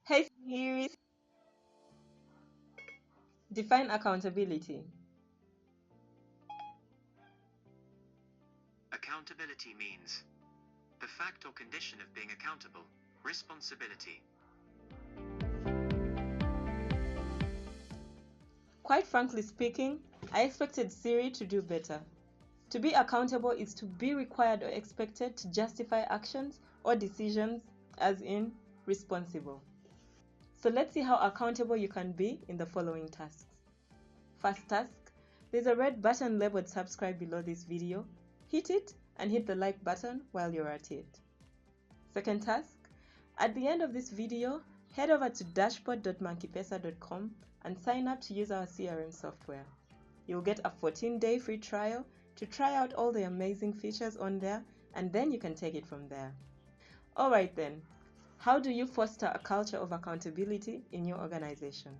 Hey, here is define accountability. Accountability means the fact or condition of being accountable, responsibility. Quite frankly speaking, I expected Siri to do better. To be accountable is to be required or expected to justify actions or decisions, as in responsible. So let's see how accountable you can be in the following tasks. First task, there's a red button labeled subscribe below this video. Hit it and hit the like button while you're at it. Second task, at the end of this video, head over to dashboard.monkeykpesa.com and sign up to use our CRM software. You'll get a 14-day free trial to try out all the amazing features on there, and then you can take it from there. Alright then, how do you foster a culture of accountability in your organization?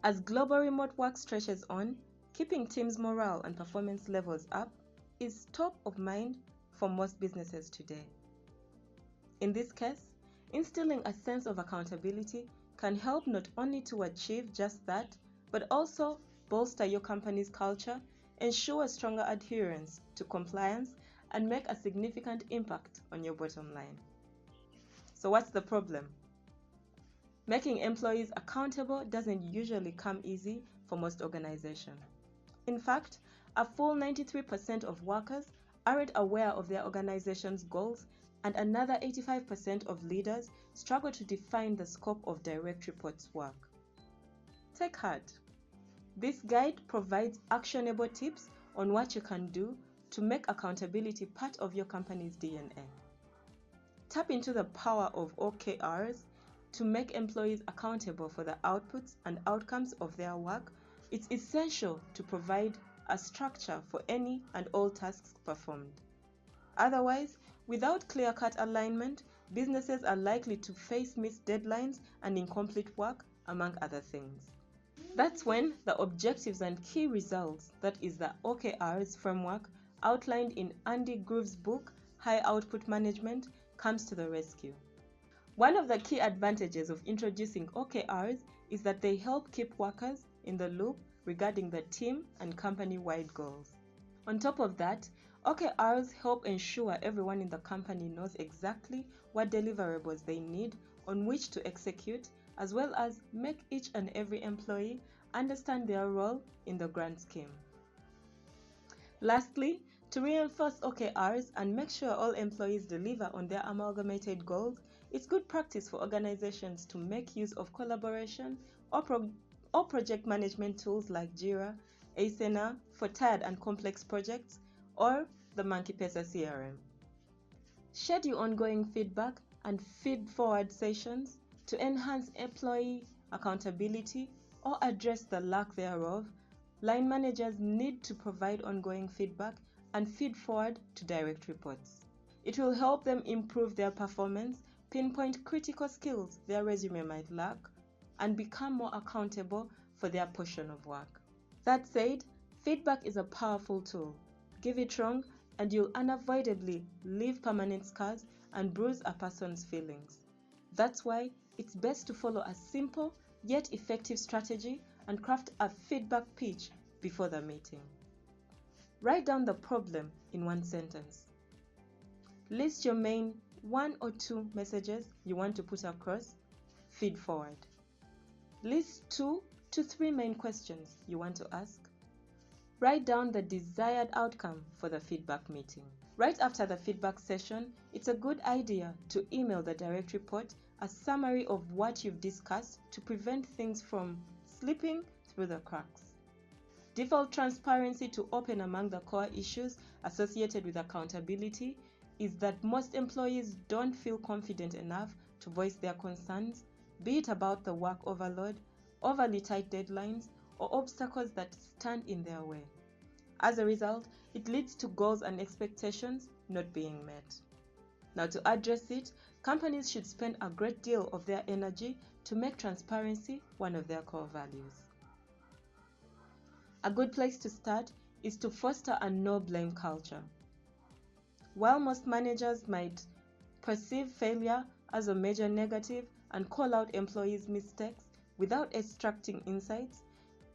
As global remote work stretches on, keeping teams' morale and performance levels up is top of mind for most businesses today. In this case, instilling a sense of accountability can help not only to achieve just that, but also bolster your company's culture, ensure stronger adherence to compliance, and make a significant impact on your bottom line. So what's the problem? Making employees accountable doesn't usually come easy for most organizations. In fact, a full 93% of workers aren't aware of their organization's goals, and another 85% of leaders struggle to define the scope of direct reports work. Take heart. This guide provides actionable tips on what you can do to make accountability part of your company's DNA. Tap into the power of OKRs to make employees accountable for the outputs and outcomes of their work. It's essential to provide a structure for any and all tasks performed. Otherwise, without clear-cut alignment, businesses are likely to face missed deadlines and incomplete work, among other things. That's when the objectives and key results, that is the OKRs framework outlined in Andy Grove's book, High Output Management, comes to the rescue. One of the key advantages of introducing OKRs is that they help keep workers in the loop regarding the team and company-wide goals. On top of that, OKRs help ensure everyone in the company knows exactly what deliverables they need on which to execute, as well as make each and every employee understand their role in the grand scheme. Lastly, to reinforce OKRs and make sure all employees deliver on their amalgamated goals, it's good practice for organizations to make use of collaboration or project management tools like Jira, Asana for tired and complex projects, or the MonkeyPesa CRM. Schedule ongoing feedback and feed-forward sessions to enhance employee accountability or address the lack thereof. Line managers need to provide ongoing feedback and feed forward to direct reports. It will help them improve their performance, pinpoint critical skills their resume might lack, and become more accountable for their portion of work. That said, feedback is a powerful tool. Give it wrong and you'll unavoidably leave permanent scars and bruise a person's feelings. That's why it's best to follow a simple yet effective strategy and craft a feedback pitch before the meeting. Write down the problem in one sentence. List your main 1 or 2 messages you want to put across. Feed forward. List 2 to 3 main questions you want to ask. Write down the desired outcome for the feedback meeting. Right after the feedback session, it's a good idea to email the direct report a summary of what you've discussed to prevent things from slipping through the cracks. Default transparency to open among the core issues associated with accountability is that most employees don't feel confident enough to voice their concerns, be it about the work overload, overly tight deadlines, or obstacles that stand in their way. As a result, it leads to goals and expectations not being met. Now, to address it, companies should spend a great deal of their energy to make transparency one of their core values. A good place to start is to foster a no-blame culture. While most managers might perceive failure as a major negative and call out employees' mistakes without extracting insights,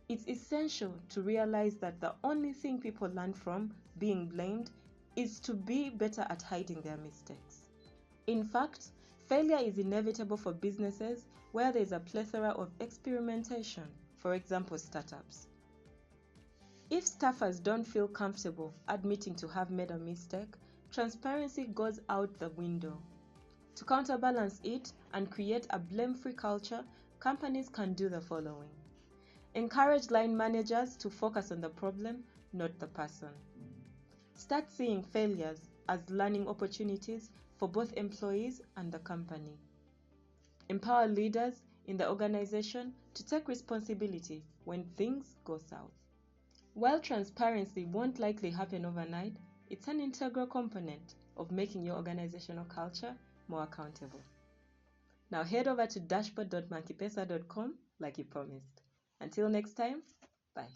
it's essential to realize that the only thing people learn from being blamed is to be better at hiding their mistakes. In fact, failure is inevitable for businesses where there is a plethora of experimentation, for example, startups. If staffers don't feel comfortable admitting to have made a mistake, transparency goes out the window. To counterbalance it and create a blame-free culture, companies can do the following. Encourage line managers to focus on the problem, not the person. Start seeing failures as learning opportunities for both employees and the company. Empower leaders in the organization to take responsibility when things go south. While transparency won't likely happen overnight, it's an integral component of making your organizational culture more accountable. Now head over to dashboard.monkeypesa.com like you promised. Until next time, bye.